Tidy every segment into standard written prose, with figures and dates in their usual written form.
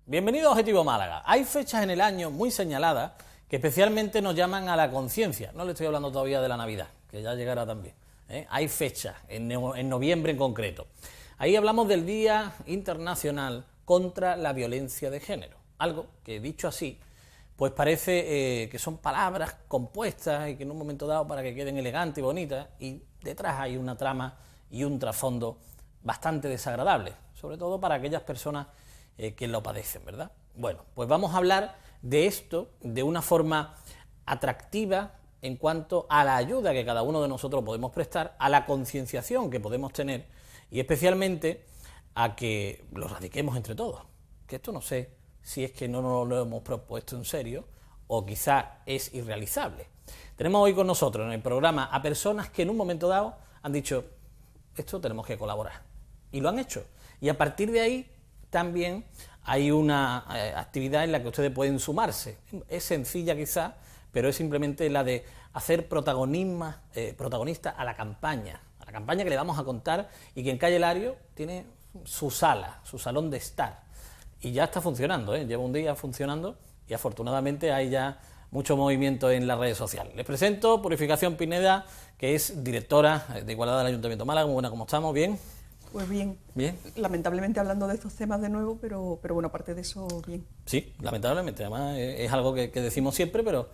Bienvenido a Objetivo Málaga. Hay fechas en el año muy señaladas que especialmente nos llaman a la conciencia. No le estoy hablando todavía de la Navidad, que ya llegará también. Hay fechas, en noviembre en concreto. Ahí hablamos del Día Internacional contra la Violencia de Género. Algo que, dicho así, pues parece que son palabras compuestas y que en un momento dado para que queden elegantes y bonitas, y detrás hay una trama y un trasfondo bastante desagradable, sobre todo para aquellas personas que lo padecen, ¿verdad? Bueno, pues vamos a hablar de esto de una forma atractiva en cuanto a la ayuda que cada uno de nosotros podemos prestar, a la concienciación que podemos tener y especialmente a que lo radiquemos entre todos. Que esto no sé si es que no nos lo hemos propuesto en serio o quizá es irrealizable. Tenemos hoy con nosotros en el programa a personas que en un momento dado han dicho, esto tenemos que colaborar, y lo han hecho. Y a partir de ahí también hay una actividad en la que ustedes pueden sumarse. Es sencilla quizá, pero es simplemente la de hacer protagonista a la campaña que le vamos a contar y que en Calle Lario tiene su sala, su salón de estar. Y ya está funcionando, lleva un día funcionando y afortunadamente hay ya mucho movimiento en las redes sociales. Les presento Purificación Pineda, que es directora de Igualdad del Ayuntamiento de Málaga. Muy buena, ¿cómo estamos? ¿Bien? Pues bien. Bien. Lamentablemente hablando de estos temas de nuevo, pero bueno, aparte de eso, bien. Sí, lamentablemente, además es algo que decimos siempre, pero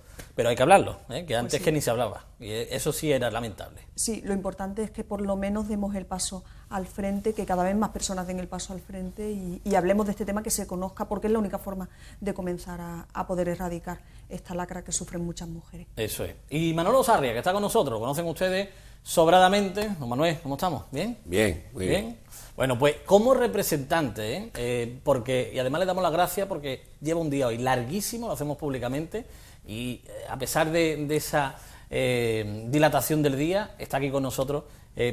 hay que hablarlo, que antes pues sí, que ni se hablaba, y eso sí era lamentable. Sí, lo importante es que por lo menos demos el paso al frente, que cada vez más personas den el paso al frente y hablemos de este tema, que se conozca, porque es la única forma de comenzar a poder erradicar esta lacra que sufren muchas mujeres. Eso es. Y Manolo Sarria, que está con nosotros, conocen ustedes sobradamente. Don Manuel, ¿cómo estamos? ¿Bien? Bien, muy bien. Bueno, pues como representante, porque, y además le damos las gracias porque lleva un día hoy larguísimo, lo hacemos públicamente, y a pesar de esa dilatación del día, está aquí con nosotros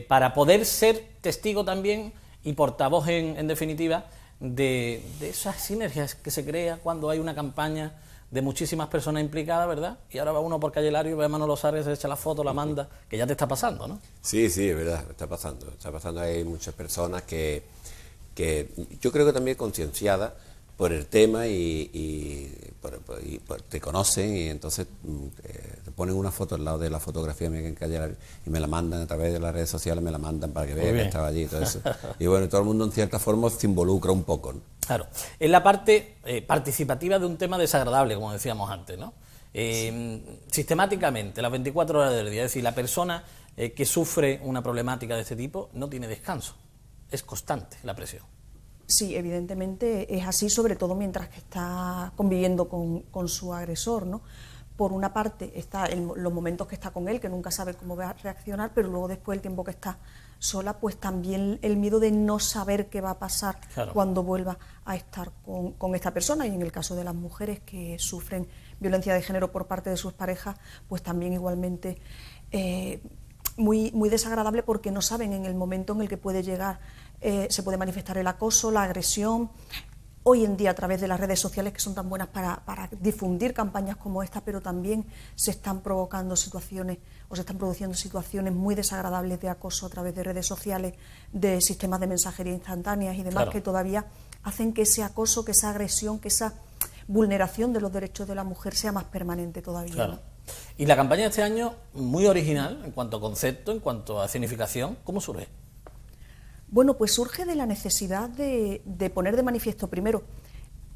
para poder ser testigo también y portavoz, en definitiva, de esas sinergias que se crea cuando hay una campaña de muchísimas personas implicadas, ¿verdad? Y ahora va uno por Calle Lario y ve a Manolo Sarria, se echa la foto, la manda, que ya te está pasando, ¿no? Sí, sí, es verdad, está pasando, hay muchas personas que yo creo que también concienciadas por el tema y te conocen y entonces te ponen una foto al lado de la fotografía mía en Calle Lario y me la mandan a través de las redes sociales, me la mandan para que vean que estaba allí y todo eso. Y bueno, todo el mundo en cierta forma se involucra un poco, ¿no? Claro, es la parte participativa de un tema desagradable, como decíamos antes, ¿no? Sí. Sistemáticamente, las 24 horas del día, es decir, la persona que sufre una problemática de este tipo no tiene descanso, es constante la presión. Sí, evidentemente es así, sobre todo mientras que está conviviendo con su agresor, ¿no? Por una parte está los momentos que está con él, que nunca sabe cómo va a reaccionar, pero luego después el tiempo que está sola, pues también el miedo de no saber qué va a pasar, claro, cuando vuelva a estar con esta persona. Y en el caso de las mujeres que sufren violencia de género por parte de sus parejas, pues también igualmente muy desagradable, porque no saben en el momento en el que puede llegar, se puede manifestar el acoso, la agresión. Hoy en día, a través de las redes sociales, que son tan buenas para difundir campañas como esta, pero también se están provocando situaciones, o se están produciendo situaciones muy desagradables de acoso a través de redes sociales, de sistemas de mensajería instantáneas y demás, claro, que todavía hacen que ese acoso, que esa agresión, que esa vulneración de los derechos de la mujer sea más permanente todavía. Claro. ¿No? Y la campaña de este año, muy original en cuanto a concepto, en cuanto a significación, ¿cómo surge? Bueno, pues surge de la necesidad de poner de manifiesto, primero,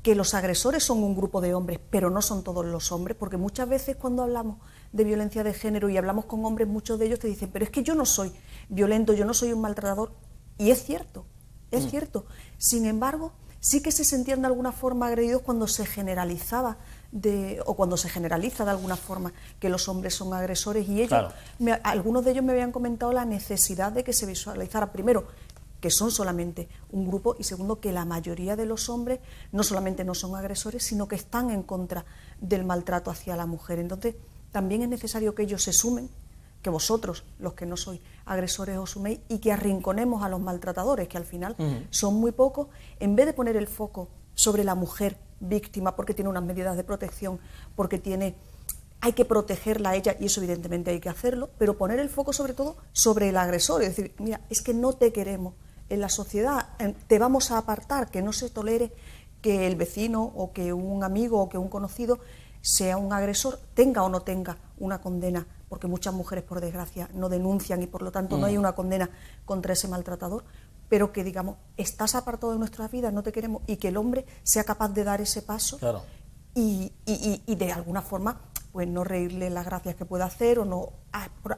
que los agresores son un grupo de hombres, pero no son todos los hombres, porque muchas veces cuando hablamos de violencia de género y hablamos con hombres, muchos de ellos te dicen, pero es que yo no soy violento, yo no soy un maltratador, y es cierto, es cierto. Sin embargo, sí que se sentían de alguna forma agredidos cuando se generalizaba o cuando se generaliza de alguna forma que los hombres son agresores, y ellos, claro, algunos de ellos me habían comentado la necesidad de que se visualizara, primero, que son solamente un grupo, y segundo, que la mayoría de los hombres no solamente no son agresores, sino que están en contra del maltrato hacia la mujer. Entonces, también es necesario que ellos se sumen, que vosotros, los que no sois agresores, os suméis, y que arrinconemos a los maltratadores, que al final son muy pocos, en vez de poner el foco sobre la mujer víctima, porque tiene unas medidas de protección, porque hay que protegerla a ella, y eso evidentemente hay que hacerlo, pero poner el foco sobre todo sobre el agresor, es decir, mira, es que no te queremos en la sociedad, te vamos a apartar, que no se tolere que el vecino o que un amigo o que un conocido sea un agresor, tenga o no tenga una condena, porque muchas mujeres, por desgracia, no denuncian y por lo tanto no hay una condena contra ese maltratador, pero que digamos, estás apartado de nuestras vidas, no te queremos, y que el hombre sea capaz de dar ese paso. Claro. Y de alguna forma pues no reírle las gracias que pueda hacer o no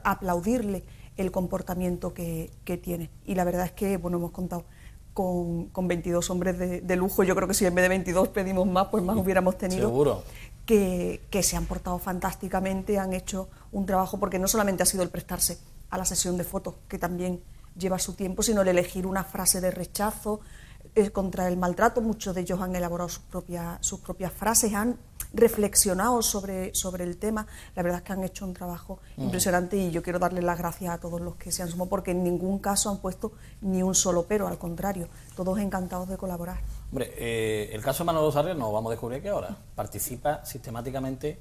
aplaudirle el comportamiento que tiene. Y la verdad es que, bueno, hemos contado con 22 hombres de lujo. Yo creo que si en vez de 22 pedimos más, pues más hubiéramos tenido. Seguro. Que se han portado fantásticamente, han hecho un trabajo, porque no solamente ha sido el prestarse a la sesión de fotos, que también lleva su tiempo, sino el elegir una frase de rechazo contra el maltrato. Muchos de ellos han elaborado sus propias frases, han reflexionado sobre el tema. La verdad es que han hecho un trabajo impresionante y yo quiero darles las gracias a todos los que se han sumado, porque en ningún caso han puesto ni un solo pero, al contrario, todos encantados de colaborar. Hombre, el caso de Manolo Sarria nos vamos a descubrir que ahora participa sistemáticamente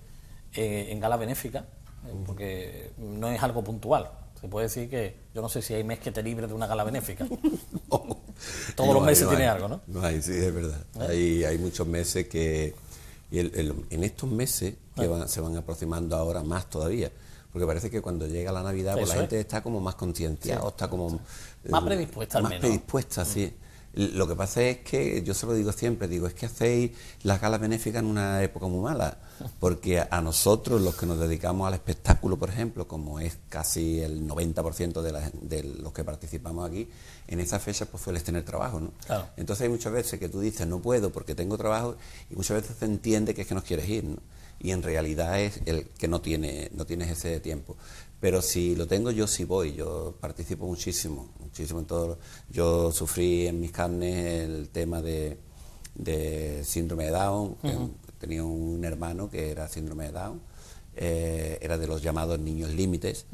en galas benéficas, porque no es algo puntual. Se puede decir que yo no sé si hay mes que te libres de una gala benéfica. Todos los meses tiene algo, ¿no? No hay, sí, es verdad. Hay muchos meses que... Y en estos meses que se van aproximando ahora más todavía, porque parece que cuando llega la Navidad pues la gente está como más concienciada, está como... más predispuesta al menos. Más predispuesta, sí. Lo que pasa es que, yo se lo digo siempre, es que hacéis las galas benéficas en una época muy mala, porque a nosotros, los que nos dedicamos al espectáculo, por ejemplo, como es casi el 90% de los que participamos aquí, en esas fechas pues sueles tener trabajo, ¿no? Claro. Entonces hay muchas veces que tú dices no puedo porque tengo trabajo, y muchas veces se entiende que es que no quieres ir, ¿no? Y en realidad es el que no tienes ese tiempo. Pero si lo tengo, yo sí voy, yo participo muchísimo en todo. Yo sufrí en mis carnes el tema de síndrome de Down. Tenía un hermano que era síndrome de Down, era de los llamados niños límites,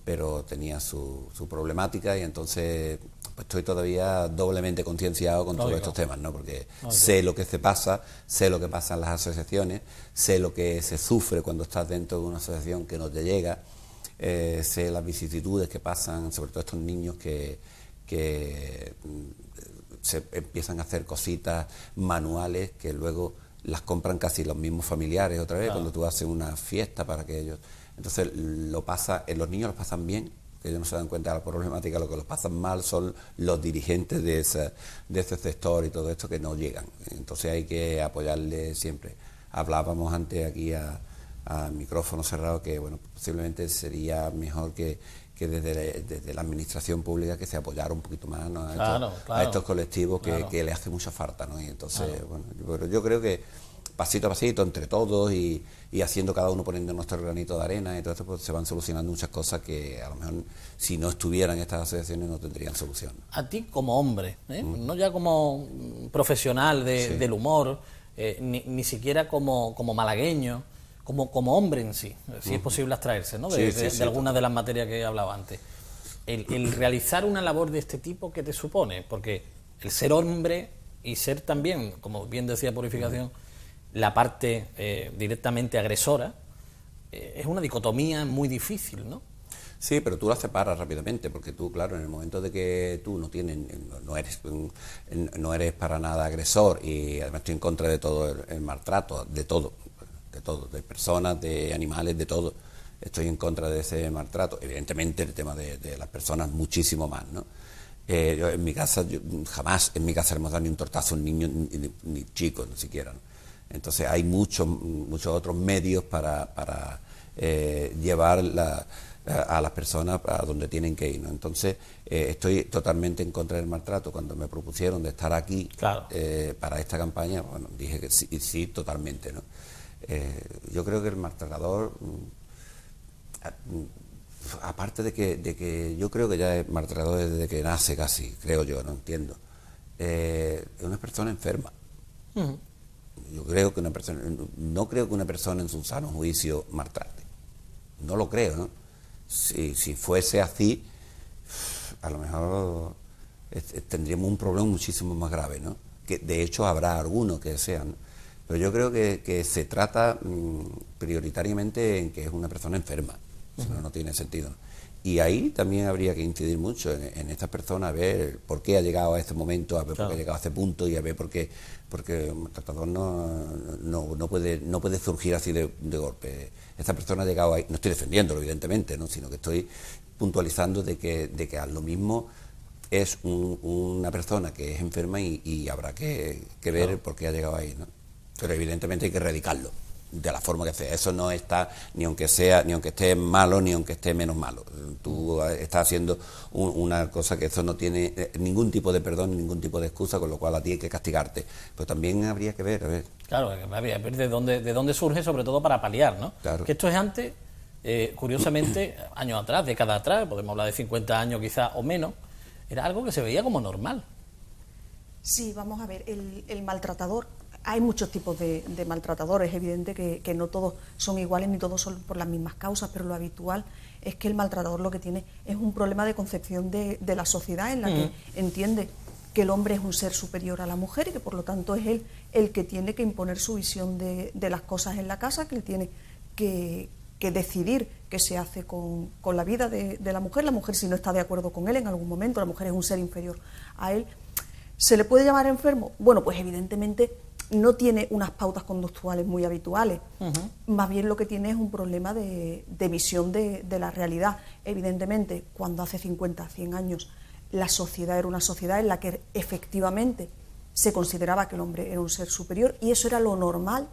pero tenía su problemática, y entonces pues estoy todavía doblemente concienciado con todos estos temas, ¿no? Porque sé lo que se pasa, sé lo que pasa en las asociaciones, sé lo que se sufre cuando estás dentro de una asociación que no te llega. Sé las vicisitudes que pasan, sobre todo estos niños que se empiezan a hacer cositas manuales que luego las compran casi los mismos familiares otra vez, cuando tú haces una fiesta para que ellos... Entonces los niños los pasan bien, que ellos no se dan cuenta de la problemática. Lo que los pasan mal son los dirigentes de ese sector y todo esto, que no llegan. Entonces hay que apoyarle siempre. Hablábamos antes aquí a micrófono cerrado que bueno, posiblemente sería mejor que desde la administración pública que se apoyara un poquito más, ¿no? A estos colectivos que le hace mucha falta, ¿no? Y entonces, bueno, yo creo que pasito a pasito, entre todos y haciendo cada uno, poniendo nuestro granito de arena y todo esto, pues se van solucionando muchas cosas que a lo mejor si no estuvieran estas asociaciones no tendrían solución. A ti como hombre, no ya como profesional del humor, ni siquiera como malagueño, como hombre en sí, si es posible abstraerse, ¿no? de algunas de las materias que he hablado antes. El realizar una labor de este tipo, ¿qué te supone? Porque el ser hombre y ser también, como bien decía Purificación, la parte directamente agresora, es una dicotomía muy difícil, ¿no? Sí, pero tú la separas rápidamente, porque tú, claro, en el momento de que tú no eres para nada agresor, y además estoy en contra de todo el maltrato, de todo, de personas, de animales, de todo. Estoy en contra de ese maltrato. Evidentemente el tema de las personas muchísimo más, ¿no? Yo en mi casa, jamás en mi casa le hemos dado ni un tortazo a un niño, ni chico, ni siquiera, ¿no? Entonces hay muchos otros medios para llevar a las personas a donde tienen que ir, ¿no? Entonces estoy totalmente en contra del maltrato. Cuando me propusieron de estar aquí para esta campaña, bueno, dije que sí, totalmente, ¿no? Yo creo que el maltratador, aparte de que yo creo que ya es maltratador desde que nace casi, creo yo, no entiendo, es una persona enferma. Yo creo que no creo que una persona en su sano juicio maltrate, no lo creo, ¿no? Si fuese así, a lo mejor tendríamos un problema muchísimo más grave, ¿no? Que de hecho habrá algunos que sean, pero yo creo que se trata prioritariamente en que es una persona enferma, si no, no tiene sentido, ¿no? Y ahí también habría que incidir mucho en estas personas, a ver por qué ha llegado a este momento, a ver por qué ha llegado a este punto y a ver porque un maltratador no puede surgir así de golpe. Esta persona ha llegado ahí, no estoy defendiéndolo evidentemente, ¿no? Sino que estoy puntualizando de que a lo mismo es una persona que es enferma y habrá que ver por qué ha llegado ahí, ¿no? Pero evidentemente hay que erradicarlo de la forma que sea. Eso no está, ni aunque esté malo, ni aunque esté menos malo. Tú estás haciendo una cosa que eso no tiene ningún tipo de perdón, ningún tipo de excusa, con lo cual a ti hay que castigarte. Pero también habría que ver, a ver. Claro, habría que ver de dónde surge, sobre todo para paliar, ¿no? Claro. Que esto es antes, curiosamente, años atrás, décadas atrás, podemos hablar de 50 años quizás o menos, era algo que se veía como normal. Sí, vamos a ver, el maltratador, hay muchos tipos de maltratadores, es evidente que no todos son iguales ni todos son por las mismas causas, pero lo habitual es que el maltratador lo que tiene es un problema de concepción de la sociedad en la que entiende que el hombre es un ser superior a la mujer y que por lo tanto es él el que tiene que imponer su visión de las cosas en la casa, que él tiene que decidir qué se hace con la vida de la mujer si no está de acuerdo con él en algún momento, la mujer es un ser inferior a él. ¿Se le puede llamar enfermo? Bueno, pues evidentemente no tiene unas pautas conductuales muy habituales, más bien lo que tiene es un problema de visión de la realidad. Evidentemente, cuando hace 50, 100 años la sociedad era una sociedad en la que efectivamente se consideraba que el hombre era un ser superior y eso era lo normal,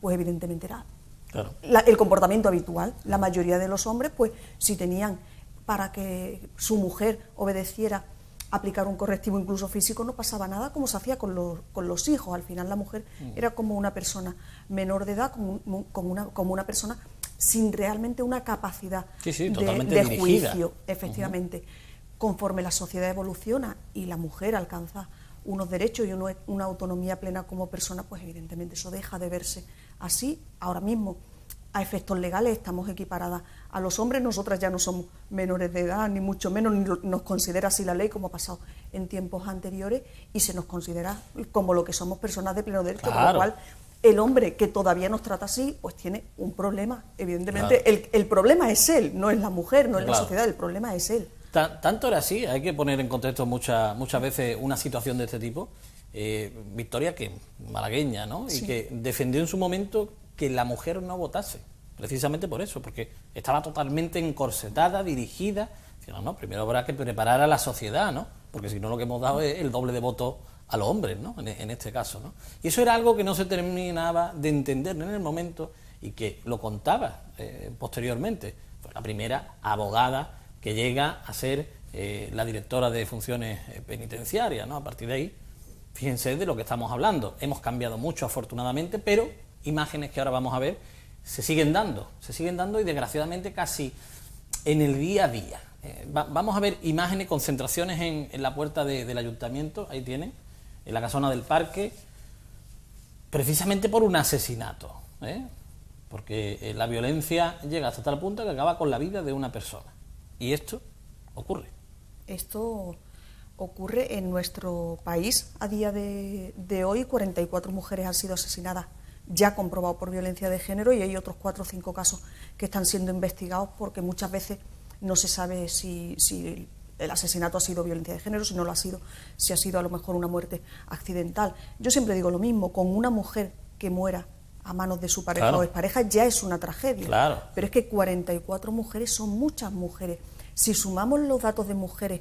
pues evidentemente era Claro. el comportamiento habitual. La mayoría de los hombres, pues si tenían para que su mujer obedeciera, aplicar un correctivo incluso físico, no pasaba nada, como se hacía con los hijos. Al final la mujer era como una persona menor de edad, como una persona sin realmente una capacidad totalmente de juicio, efectivamente. Conforme la sociedad evoluciona y la mujer alcanza unos derechos y una autonomía plena como persona, pues evidentemente eso deja de verse así. Ahora mismo, a efectos legales, estamos equiparadas a los hombres. Nosotras ya no somos menores de edad, ni mucho menos, ni nos considera así la ley, como ha pasado en tiempos anteriores, y se nos considera como lo que somos, personas de pleno derecho, Claro. con lo cual el hombre que todavía nos trata así, pues tiene un problema. Evidentemente, Claro. el problema es él, no es la mujer, no es la Claro. sociedad, el problema es él. Tanto era así, hay que poner en contexto muchas veces una situación de este tipo. Victoria, que malagueña, ¿no? Sí. Y que defendió en su momento que la mujer no votase, precisamente por eso, porque estaba totalmente encorsetada, dirigida. Diciendo, no, primero habrá que preparar a la sociedad, ¿no? Porque si no, lo que hemos dado es el doble de votos a los hombres, ¿no? En este caso, ¿no? Y eso era algo que no se terminaba de entender en el momento y que lo contaba posteriormente. Fue la primera abogada que llega a ser la directora de funciones penitenciarias, ¿no? A partir de ahí, fíjense de lo que estamos hablando. Hemos cambiado mucho, afortunadamente, pero imágenes que ahora vamos a ver se siguen dando y desgraciadamente casi en el día a día. Vamos a ver imágenes, concentraciones en la puerta del ayuntamiento, ahí tienen, en la casona del parque, precisamente por un asesinato, porque la violencia llega hasta tal punto que acaba con la vida de una persona. Y esto ocurre. Esto ocurre en nuestro país. A día de hoy, 44 mujeres han sido asesinadas, ya comprobado por violencia de género, y hay otros 4 o 5 casos que están siendo investigados porque muchas veces no se sabe si el asesinato ha sido violencia de género, si no lo ha sido, si ha sido a lo mejor una muerte accidental. Yo siempre digo lo mismo, con una mujer que muera a manos de su pareja Claro. o expareja ya es una tragedia. Claro. Pero es que 44 mujeres son muchas mujeres. Si sumamos los datos de mujeres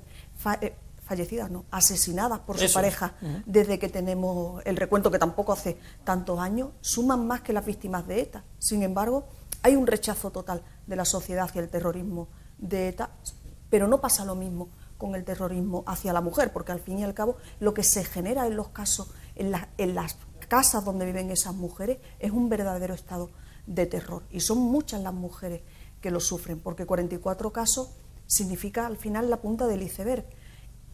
fallecidas, no, asesinadas por su pareja desde que tenemos el recuento, que tampoco hace tantos años, suman más que las víctimas de ETA. Sin embargo, hay un rechazo total de la sociedad hacia el terrorismo de ETA, pero no pasa lo mismo con el terrorismo hacia la mujer, porque al fin y al cabo lo que se genera en los casos, en las casas donde viven esas mujeres, es un verdadero estado de terror. Y son muchas las mujeres que lo sufren, porque 44 casos significa al final la punta del iceberg.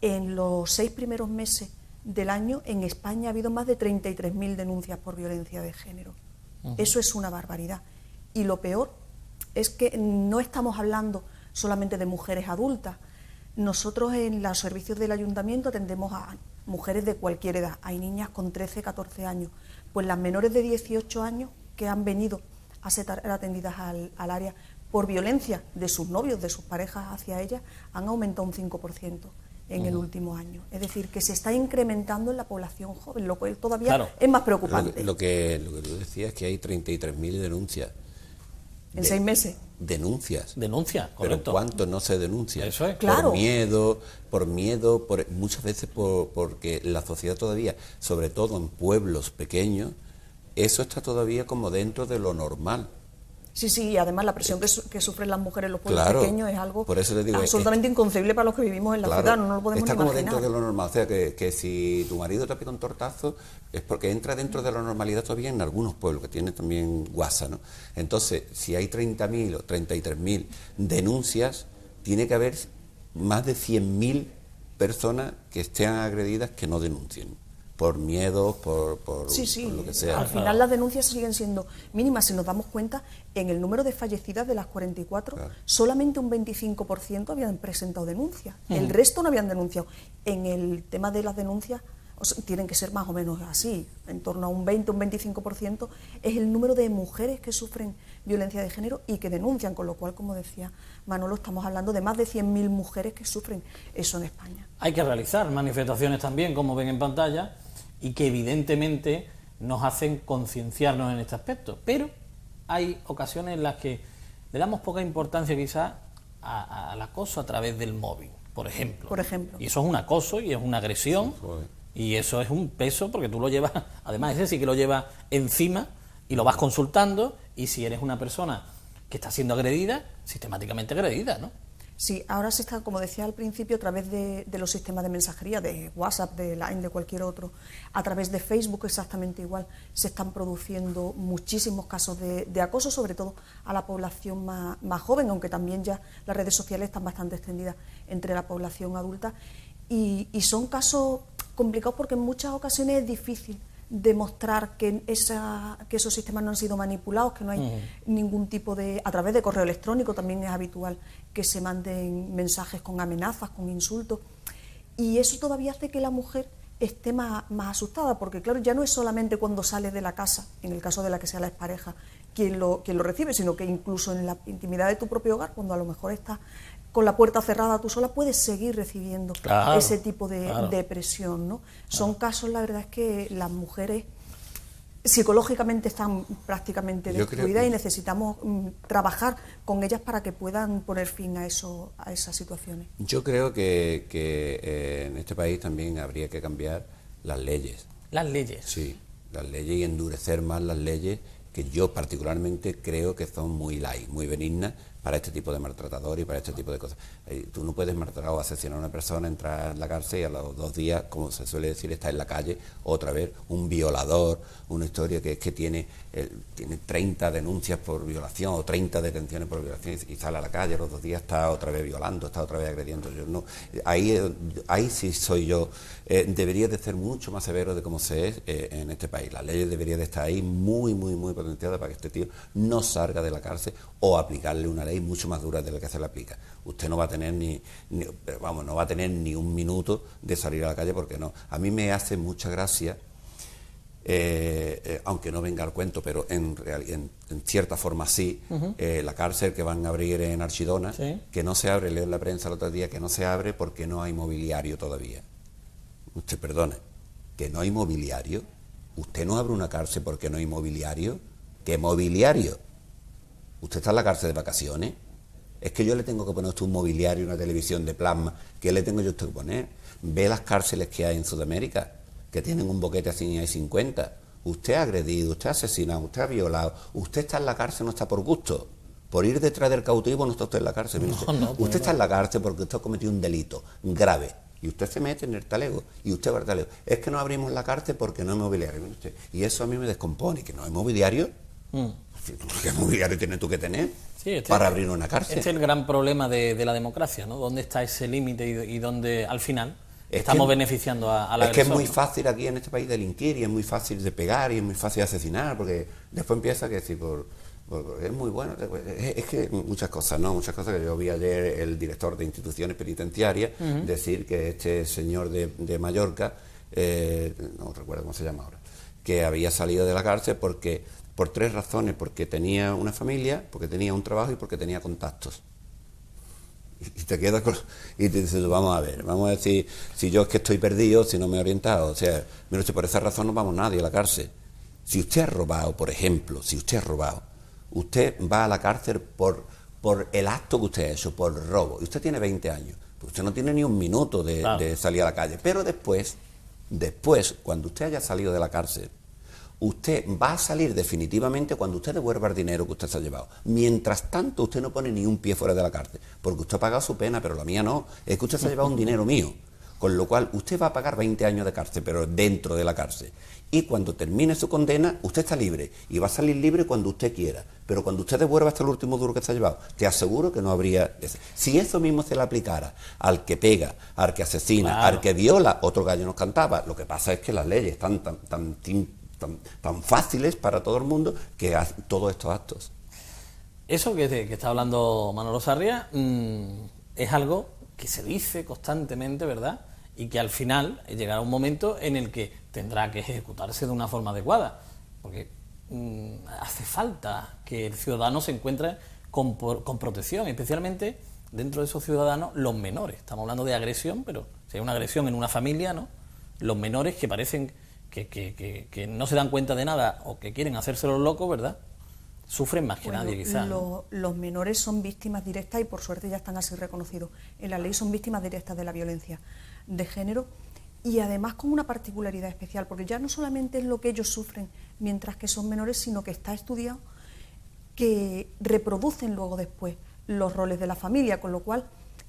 En los 6 primeros meses del año, en España ha habido más de 33.000 denuncias por violencia de género. Eso es una barbaridad. Y lo peor es que no estamos hablando solamente de mujeres adultas. Nosotros en los servicios del ayuntamiento atendemos a mujeres de cualquier edad. Hay niñas con 13, 14 años. Pues las menores de 18 años que han venido a ser atendidas al área, por violencia de sus novios, de sus parejas hacia ellas, han aumentado un 5% en el último año. Es decir, que se está incrementando en la población joven, lo cual todavía es más preocupante. Lo que tú decías es que hay 33.000 denuncias. En 6 meses. Denuncias, correcto. pero ¿cuánto no se denuncia? Eso es. Claro. Muchas veces porque la sociedad todavía, sobre todo en pueblos pequeños, eso está todavía como dentro de lo normal. Sí, y además la presión que sufren las mujeres en los pueblos Claro, pequeños es algo por eso te digo, absolutamente inconcebible para los que vivimos en la ciudad, no lo podemos está ni como imaginar. dentro de lo normal, o sea, que si tu marido te pega un tortazo es porque entra dentro de la normalidad todavía en algunos pueblos, que tiene también guasa, ¿no? Entonces, si hay 30.000 o 33.000 denuncias, tiene que haber más de 100.000 personas que estén agredidas que no denuncien. Por miedo, por lo que sea. Al final las denuncias siguen siendo mínimas. Si nos damos cuenta, en el número de fallecidas de las 44, solamente un 25% habían presentado denuncias. El resto no habían denunciado. En el tema de las denuncias, tienen que ser más o menos así, en torno a un 20, un 25%, es el número de mujeres que sufren violencia de género y que denuncian, con lo cual, como decía Manolo, estamos hablando de más de 100.000 mujeres que sufren eso en España. Hay que realizar manifestaciones también, como ven en pantalla, y que evidentemente nos hacen concienciarnos en este aspecto. Pero hay ocasiones en las que le damos poca importancia quizás al acoso a través del móvil, por ejemplo. Y eso es un acoso y es una agresión, y eso es un peso porque tú lo llevas, además ese sí que lo llevas encima y lo vas consultando, y si eres una persona que está siendo agredida, sistemáticamente agredida, ¿no? Sí, ahora se está, como decía al principio, a través de los sistemas de mensajería, de WhatsApp, de Line, de cualquier otro, a través de Facebook exactamente igual, se están produciendo muchísimos casos de acoso, sobre todo a la población más joven, aunque también ya las redes sociales están bastante extendidas entre la población adulta, y son casos complicados porque en muchas ocasiones es difícil demostrar que esos sistemas no han sido manipulados, que no hay ningún tipo de... A través de correo electrónico también es habitual que se manden mensajes con amenazas, con insultos, y eso todavía hace que la mujer esté más asustada, porque claro, ya no es solamente cuando sales de la casa, en el caso de la que sea la expareja, quien lo recibe, sino que incluso en la intimidad de tu propio hogar, cuando a lo mejor estás con la puerta cerrada tú sola, puedes seguir recibiendo ese tipo de presión, ¿no? Son casos, la verdad es que las mujeres psicológicamente están prácticamente destruidas y necesitamos trabajar con ellas para que puedan poner fin a esas situaciones. Yo creo que en este país también habría que cambiar las leyes. ¿Las leyes? Sí, las leyes, y endurecer más las leyes, que yo particularmente creo que son muy light, muy benignas para este tipo de maltratador y para este tipo de cosas. Tú no puedes maltratar o asesinar a una persona, entrar en la cárcel y a los 2 días, como se suele decir, está en la calle otra vez, un violador, una historia que es que tiene 30 denuncias por violación o 30 detenciones por violación y sale a la calle, a los 2 días está otra vez violando, está otra vez agrediendo. Yo no, ahí sí soy yo. Debería de ser mucho más severo de cómo se es en este país. Las leyes deberían de estar ahí muy potenciadas para que este tío no salga de la cárcel, o aplicarle una ley mucho más dura de la que se le aplica. Usted no va a tener no va a tener ni un minuto de salir a la calle, porque no. A mí me hace mucha gracia, aunque no venga al cuento, pero en cierta forma sí, la cárcel que van a abrir en Archidona, que no se abre, leo en la prensa el otro día, que no se abre porque no hay mobiliario todavía. Usted perdone, que no hay mobiliario. Usted no abre una cárcel porque no hay mobiliario. ¿Qué mobiliario? ¿Usted está en la cárcel de vacaciones? Es que yo le tengo que poner a usted un mobiliario, una televisión de plasma. ¿Qué le tengo yo a usted que poner? Ve las cárceles que hay en Sudamérica, que tienen un boquete así y hay 50. Usted ha agredido, usted ha asesinado, usted ha violado. Usted está en la cárcel, no está por gusto. Por ir detrás del cautivo no está usted en la cárcel. Usted está en la cárcel porque usted ha cometido un delito grave. Y usted se mete en el talego, y usted va al talego. Es que no abrimos la cárcel porque no hay mobiliario. Y eso a mí me descompone, que no hay mobiliario. ¿Qué mobiliario tienes tú que tener para abrir una cárcel? Este es el gran problema de la democracia, ¿no? ¿Dónde está ese límite y dónde al final estamos beneficiando a la agresor? Es que es muy fácil aquí en este país delinquir, y es muy fácil de pegar, y es muy fácil de asesinar, porque después empieza que si es muy bueno, es que muchas cosas que yo vi ayer el director de instituciones penitenciarias decir que este señor de Mallorca, no recuerdo cómo se llama ahora, que había salido de la cárcel por 3 razones: porque tenía una familia, porque tenía un trabajo y porque tenía contactos. Y te quedas y te dices, vamos a decir, si yo es que estoy perdido, si no me he orientado, o sea, menos que por esa razón no vamos nadie a la cárcel. Si usted ha robado, por ejemplo, usted va a la cárcel por el acto que usted ha hecho, por robo, y usted tiene 20 años, pues usted no tiene ni un minuto de salir a la calle, pero después, cuando usted haya salido de la cárcel, usted va a salir definitivamente cuando usted devuelva el dinero que usted se ha llevado. Mientras tanto, usted no pone ni un pie fuera de la cárcel, porque usted ha pagado su pena, pero la mía no. Es que usted se ha llevado un dinero mío, con lo cual usted va a pagar 20 años de cárcel, pero dentro de la cárcel. Y cuando termine su condena, usted está libre, y va a salir libre cuando usted quiera. Pero cuando usted devuelva hasta el último duro que se ha llevado, te aseguro que no habría... Si eso mismo se le aplicara al que pega, al que asesina, claro, al que viola, otro gallo nos cantaba. Lo que pasa es que las leyes están tan fáciles para todo el mundo que hacen todos estos actos. Eso que está hablando Manolo Sarria es algo que se dice constantemente, ¿verdad? Y que al final llegará un momento en el que tendrá que ejecutarse de una forma adecuada, porque hace falta que el ciudadano se encuentre con protección, especialmente dentro de esos ciudadanos los menores. Estamos hablando de agresión, pero si hay una agresión en una familia, ¿no? Los menores que parecen que no se dan cuenta de nada o que quieren hacerse los locos, ¿verdad? Sufren más que nadie, quizás. Los menores son víctimas directas y por suerte ya están así reconocidos. En la ley son víctimas directas de la violencia de género y además con una particularidad especial, porque ya no solamente es lo que ellos sufren mientras que son menores, sino que está estudiado que reproducen luego después los roles de la familia, con lo cual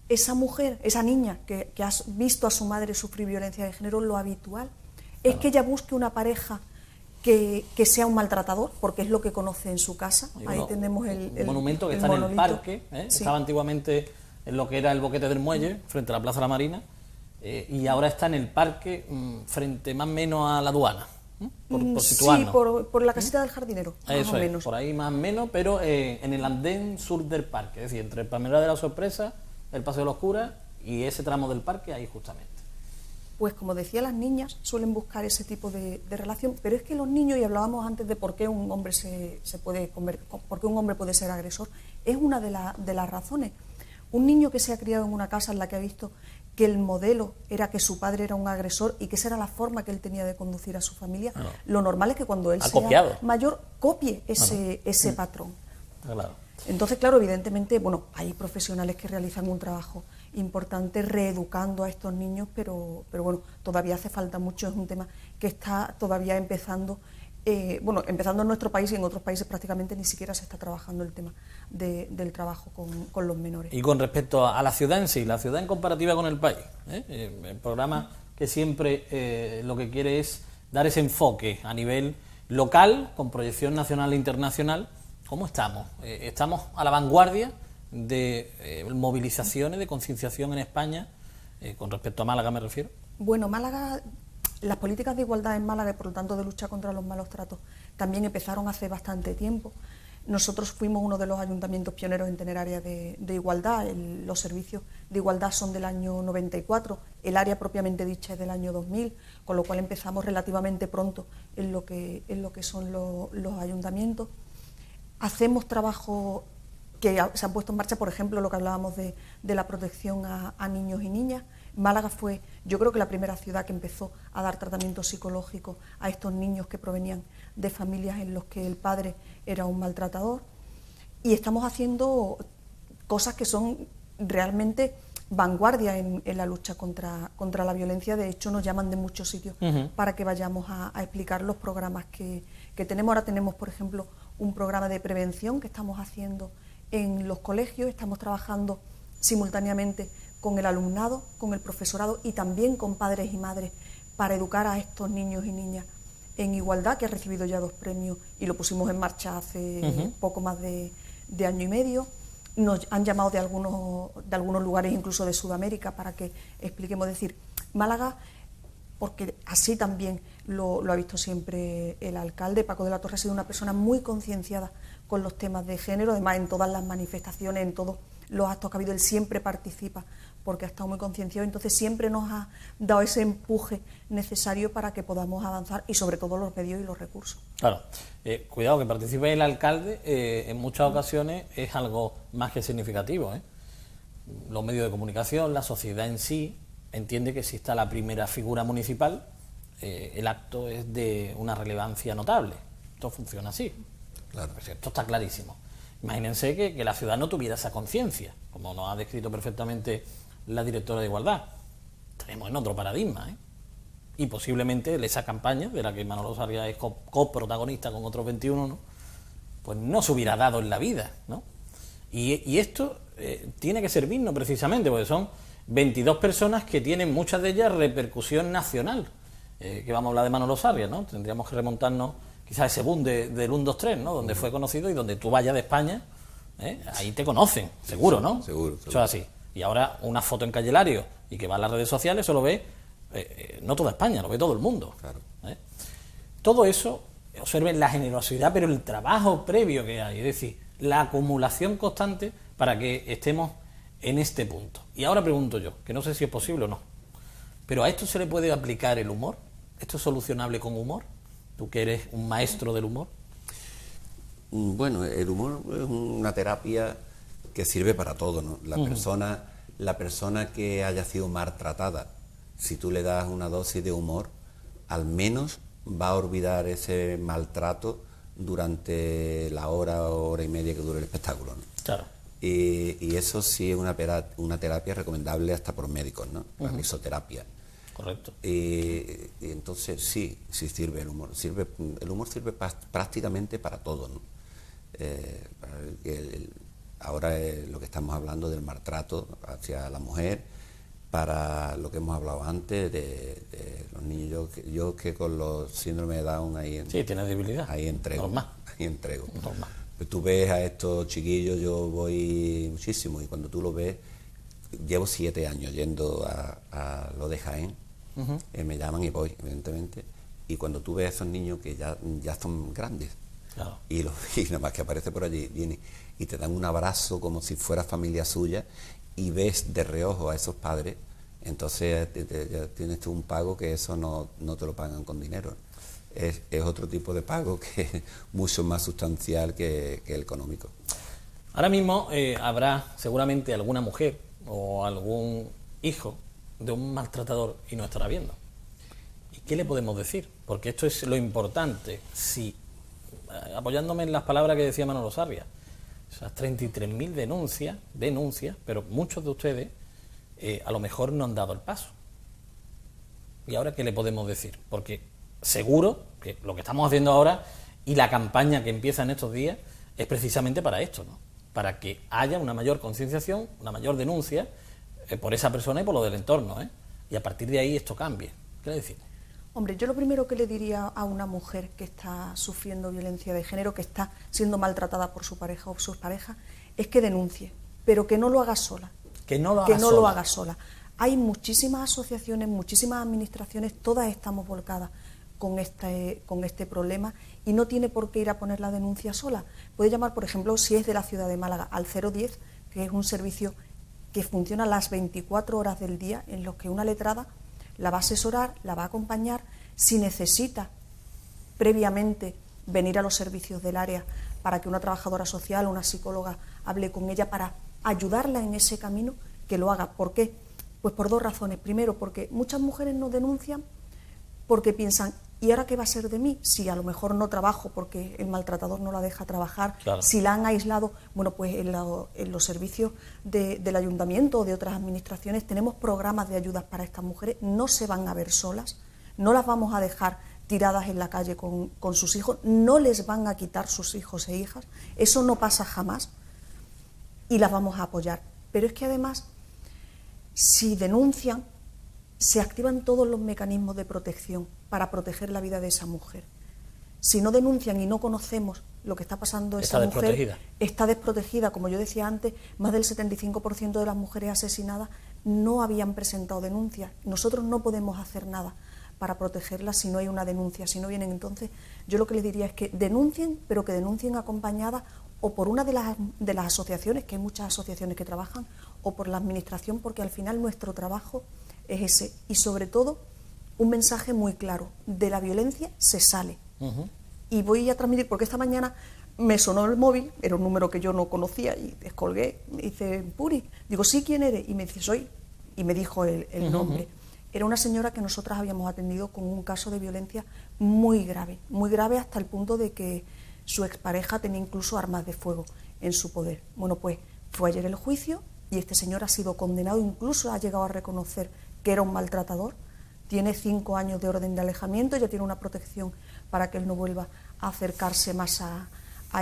esa mujer, esa niña que ha visto a su madre sufrir violencia de género, lo habitual es que ella busque una pareja que sea un maltratador, porque es lo que conoce en su casa. Ahí tenemos el monumento que está en el parque, sí. Estaba antiguamente en lo que era el boquete del muelle, frente a la Plaza de la Marina, y ahora está en el parque, frente más o menos a la aduana, por situarnos. Sí, por la casita del jardinero, más Eso o menos. Por ahí más o menos, pero en el andén sur del parque, es decir, entre el Palmeral de la Sorpresa, el Paseo de los Curas y ese tramo del parque, ahí justamente. Pues como decía, las niñas suelen buscar ese tipo de relación, pero es que los niños, y hablábamos antes de por qué un hombre por qué un hombre puede ser agresor, es una de las razones. Un niño que se ha criado en una casa en la que ha visto que el modelo era que su padre era un agresor y que esa era la forma que él tenía de conducir a su familia, lo normal es que cuando él sea mayor copie ese patrón. Claro. Entonces, claro, evidentemente, hay profesionales que realizan un trabajo importante reeducando a estos niños, pero bueno, todavía hace falta mucho, es un tema que está todavía empezando, empezando en nuestro país y en otros países prácticamente ni siquiera se está trabajando el tema del trabajo con los menores. Y con respecto a la ciudad en sí, la ciudad en comparativa con el país, el programa que siempre lo que quiere es dar ese enfoque a nivel local, con proyección nacional e internacional. ¿Cómo estamos? ¿Estamos a la vanguardia de movilizaciones, de concienciación en España, con respecto a Málaga me refiero? Bueno, Málaga, las políticas de igualdad en Málaga y por lo tanto de lucha contra los malos tratos también empezaron hace bastante tiempo. Nosotros fuimos uno de los ayuntamientos pioneros en tener área de igualdad. Los servicios de igualdad son del año 94, el área propiamente dicha es del año 2000, con lo cual empezamos relativamente pronto en lo que son los ayuntamientos. Hacemos trabajo que se han puesto en marcha, por ejemplo, lo que hablábamos de la protección a niños y niñas. Málaga fue, yo creo que la primera ciudad que empezó a dar tratamiento psicológico a estos niños que provenían de familias en las que el padre era un maltratador. Y estamos haciendo cosas que son realmente vanguardia en la lucha contra la violencia. De hecho, nos llaman de muchos sitios para que vayamos a explicar los programas que tenemos. Ahora tenemos, por ejemplo, un programa de prevención que estamos haciendo en los colegios. Estamos trabajando simultáneamente con el alumnado, con el profesorado y también con padres y madres para educar a estos niños y niñas en igualdad, que ha recibido ya 2 premios y lo pusimos en marcha hace poco más de año y medio. Nos han llamado de algunos lugares, incluso de Sudamérica, para que expliquemos. Decir, Málaga, porque así también lo ha visto siempre el alcalde, Paco de la Torre, ha sido una persona muy concienciada con los temas de género, además en todas las manifestaciones, en todo, los actos que ha habido, él siempre participa porque ha estado muy concienciado, entonces siempre nos ha dado ese empuje necesario para que podamos avanzar y sobre todo los medios y los recursos. Claro, cuidado, que participe el alcalde en muchas ocasiones es algo más que significativo, ¿eh? Los medios de comunicación, la sociedad en sí, entiende que si está la primera figura municipal, el acto es de una relevancia notable. Esto funciona así. Claro. Pues esto está clarísimo. Imagínense que la ciudad no tuviera esa conciencia, como nos ha descrito perfectamente la directora de Igualdad. Estaremos en otro paradigma, ¿eh? Y posiblemente esa campaña, de la que Manolo Sarria es coprotagonista con otros 21, ¿no?, pues no se hubiera dado en la vida, ¿no? Y esto tiene que servirnos precisamente, porque son 22 personas que tienen muchas de ellas repercusión nacional. Que vamos a hablar de Manolo Sarria, ¿no? Tendríamos que remontarnos quizás ese boom del 1, 2, 3, ¿no?, donde fue conocido y donde tú vayas de España, ahí te conocen, seguro, ¿no? Seguro. Eso es así. Y ahora una foto en Calle Lario y que va a las redes sociales, eso lo ve no toda España, lo ve todo el mundo. Claro. Todo eso, observen la generosidad, pero el trabajo previo que hay, es decir, la acumulación constante para que estemos en este punto. Y ahora pregunto yo, que no sé si es posible o no, pero ¿a esto se le puede aplicar el humor? ¿Esto es solucionable con humor? Tú que eres un maestro del humor. Bueno, el humor es una terapia que sirve para todo, ¿no? La persona que haya sido maltratada, si tú le das una dosis de humor, al menos va a olvidar ese maltrato durante la hora y media que dure el espectáculo, ¿no? Claro. Y eso sí es una terapia recomendable hasta por médicos, ¿no? La risoterapia. Correcto. Y entonces sí sirve el humor. El humor sirve prácticamente para todo, ¿no? Ahora lo que estamos hablando del maltrato hacia la mujer, para lo que hemos hablado antes de los niños. Yo que con los síndromes de Down sí, tienes debilidad. Ahí entrego. Normal. Normal. Pues tú ves a estos chiquillos, yo voy muchísimo, y cuando tú lo ves, llevo 7 años yendo a lo de Jaén, me llaman y voy, evidentemente, y cuando tú ves a esos niños que ya son grandes, claro, y nada más que aparece por allí, viene y te dan un abrazo como si fuera familia suya, y ves de reojo a esos padres, entonces ya tienes tú un pago que eso no te lo pagan con dinero. Es otro tipo de pago que es mucho más sustancial que el económico. Ahora mismo habrá seguramente alguna mujer o algún hijo de un maltratador y no estará viendo. ¿Y qué le podemos decir? Porque esto es lo importante. Si, apoyándome en las palabras que decía Manolo Sarria, esas 33.000 denuncias, pero muchos de ustedes a lo mejor no han dado el paso. ¿Y ahora qué le podemos decir? Porque seguro que lo que estamos haciendo ahora y la campaña que empieza en estos días es precisamente para esto, ¿no? Para que haya una mayor concienciación, una mayor denuncia por esa persona y por lo del entorno, y a partir de ahí esto cambie. ¿Qué le decís? Hombre, yo lo primero que le diría a una mujer que está sufriendo violencia de género, que está siendo maltratada por su pareja o sus parejas, es que denuncie, pero que no lo haga sola. Que no lo haga sola. Hay muchísimas asociaciones, muchísimas administraciones, todas estamos volcadas con este problema, y no tiene por qué ir a poner la denuncia sola. Puede llamar, por ejemplo, si es de la ciudad de Málaga, al 010, que es un servicio que funciona las 24 horas del día, en los que una letrada la va a asesorar, la va a acompañar. Si necesita previamente venir a los servicios del área para que una trabajadora social o una psicóloga hable con ella para ayudarla en ese camino, que lo haga. ¿Por qué? Pues por 2 razones. Primero, porque muchas mujeres no denuncian porque piensan, ¿y ahora qué va a ser de mí? Si a lo mejor no trabajo porque el maltratador no la deja trabajar, claro, si la han aislado, bueno, pues en los servicios del ayuntamiento o de otras administraciones tenemos programas de ayudas para estas mujeres. No se van a ver solas, no las vamos a dejar tiradas en la calle con sus hijos, no les van a quitar sus hijos e hijas, eso no pasa jamás, y las vamos a apoyar. Pero es que además, si denuncian, se activan todos los mecanismos de protección para proteger la vida de esa mujer. Si no denuncian y no conocemos lo que está pasando, esa mujer está desprotegida. Como yo decía antes, más del 75% de las mujeres asesinadas no habían presentado denuncias. Nosotros no podemos hacer nada para protegerlas si no hay una denuncia, si no vienen. Entonces, yo lo que les diría es que denuncien, pero que denuncien acompañadas o por una de las asociaciones, que hay muchas asociaciones que trabajan, o por la administración, porque al final nuestro trabajo es ese. Y sobre todo, un mensaje muy claro: de la violencia se sale. Y voy a transmitir, porque esta mañana me sonó el móvil, era un número que yo no conocía, y descolgué, me dice: Puri, digo, sí, ¿quién eres? Y me dice: soy, y me dijo el nombre. Era una señora que nosotras habíamos atendido con un caso de violencia muy grave hasta el punto de que su expareja tenía incluso armas de fuego en su poder. Bueno, pues fue ayer el juicio y este señor ha sido condenado, incluso ha llegado a reconocer que era un maltratador, tiene 5 años de orden de alejamiento, ya tiene una protección para que él no vuelva a acercarse más a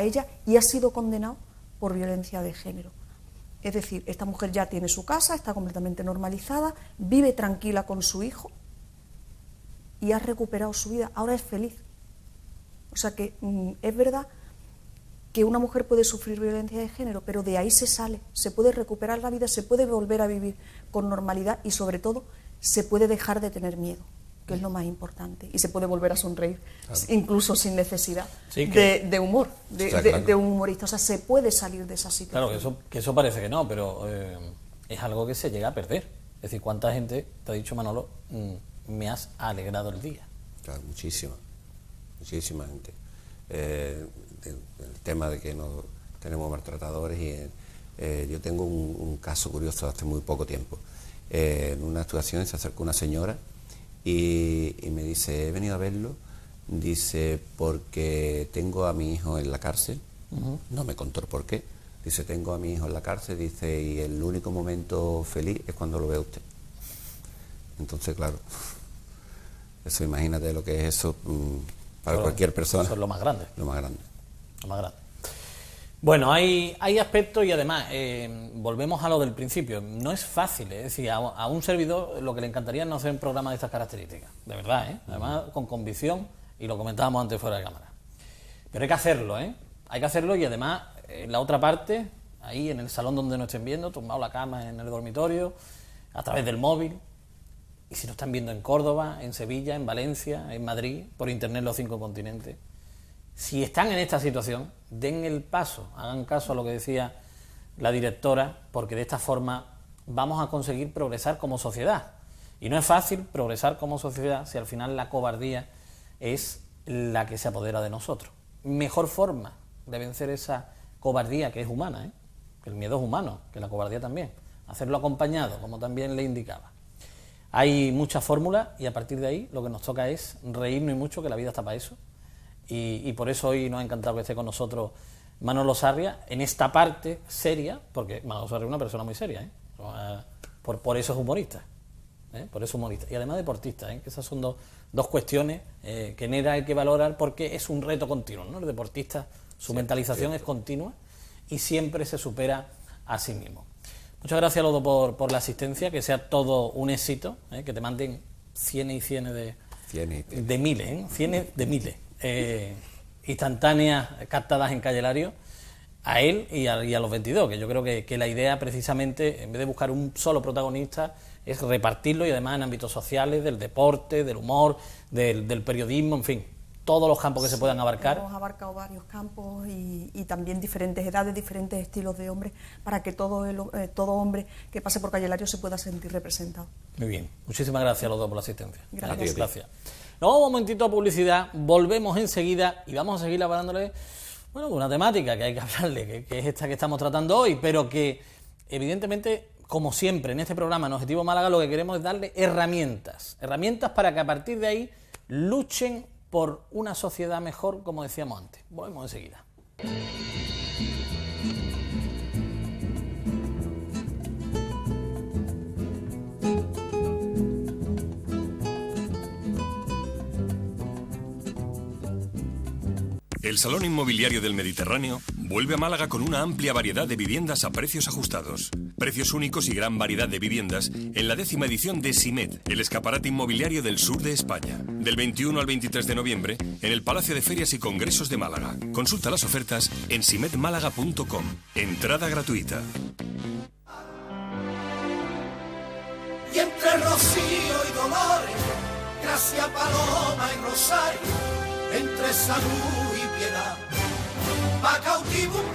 ella, y ha sido condenado por violencia de género. Es decir, esta mujer ya tiene su casa, está completamente normalizada, vive tranquila con su hijo y ha recuperado su vida, ahora es feliz. O sea que es verdad que una mujer puede sufrir violencia de género, pero de ahí se sale, se puede recuperar la vida, se puede volver a vivir con normalidad y sobre todo se puede dejar de tener miedo, que es lo más importante, y se puede volver a sonreír, claro, incluso sin necesidad de humor, de un humorista. O sea, se puede salir de esa situación. Claro, que eso parece que no, pero es algo que se llega a perder. Es decir, ¿cuánta gente te ha dicho, Manolo, me has alegrado el día? Claro, muchísima gente. El tema de que no tenemos maltratadores, y yo tengo un caso curioso hace muy poco tiempo. En una actuación se acercó una señora y me dice: he venido a verlo, dice, porque tengo a mi hijo en la cárcel. No me contó el por qué. Dice: tengo a mi hijo en la cárcel, dice, y el único momento feliz es cuando lo ve usted. Entonces, claro, eso, imagínate lo que es eso para cualquier persona. Eso es lo más grande. Lo más grande. Lo más grande. Bueno, hay aspectos, y además, volvemos a lo del principio, no es fácil, es decir, a un servidor lo que le encantaría es no hacer un programa de estas características, de verdad, además con convicción, y lo comentábamos antes fuera de cámara. Pero hay que hacerlo, hay que hacerlo, y además, en la otra parte, ahí en el salón donde nos estén viendo, tumbado la cama en el dormitorio, a través del móvil, y si nos están viendo en Córdoba, en Sevilla, en Valencia, en Madrid, por internet los 5 continentes, si están en esta situación, den el paso, hagan caso a lo que decía la directora, porque de esta forma vamos a conseguir progresar como sociedad. Y no es fácil progresar como sociedad si al final la cobardía es la que se apodera de nosotros. Mejor forma de vencer esa cobardía, que es humana, que el miedo es humano, que la cobardía también, hacerlo acompañado, como también le indicaba. Hay muchas fórmulas y a partir de ahí lo que nos toca es reírnos y mucho, que la vida está para eso. Y por eso hoy nos ha encantado que esté con nosotros Manolo Sarria en esta parte seria, porque Manolo Sarria es una persona muy seria, por eso es humorista, por eso es humorista, y además deportista, que esas son dos cuestiones que en él hay que valorar, porque es un reto continuo, ¿no? El deportista, su mentalización es continua y siempre se supera a sí mismo. Muchas gracias, Lodo, por la asistencia, que sea todo un éxito, que te manden cienes y cienes de miles, cienes de miles. Instantáneas captadas en Calle Lario, a él y a los 22, que yo creo que la idea precisamente, en vez de buscar un solo protagonista, es repartirlo, y además en ámbitos sociales, del deporte, del humor, del periodismo, en fin, todos los campos que se puedan abarcar. Hemos abarcado varios campos y también diferentes edades, diferentes estilos de hombres, para que todo hombre que pase por Calle Lario se pueda sentir representado. Muy bien, muchísimas gracias a los dos por la asistencia. Gracias. Nos vamos un momentito a publicidad, volvemos enseguida y vamos a seguir hablándole, una temática que hay que hablarle, que es esta que estamos tratando hoy, pero que evidentemente, como siempre en este programa en Objetivo Málaga, lo que queremos es darle herramientas para que a partir de ahí luchen por una sociedad mejor, como decíamos antes. Volvemos enseguida. El Salón Inmobiliario del Mediterráneo vuelve a Málaga con una amplia variedad de viviendas a precios ajustados. Precios únicos y gran variedad de viviendas en la 10ª edición de SIMET, el escaparate inmobiliario del sur de España. Del 21 al 23 de noviembre en el Palacio de Ferias y Congresos de Málaga. Consulta las ofertas en simetmálaga.com. Entrada gratuita. Y entre Rocío y Dolores, Gracia, Paloma y Rosario, entre salud y piedad, va cautivo un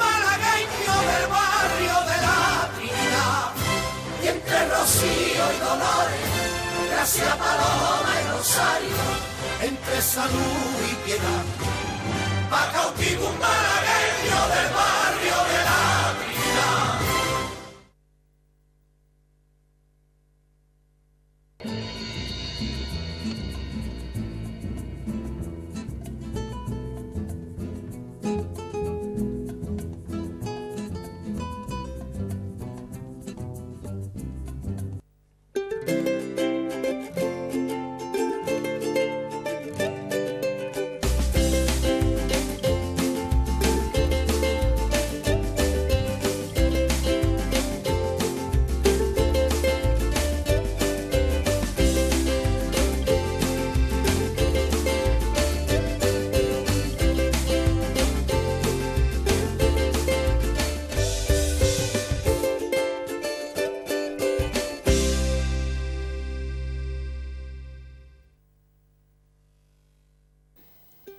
dolores, gracias paloma y rosario, entre salud y piedad, pa' cautivo un malagueño del barrio de la Trinidad.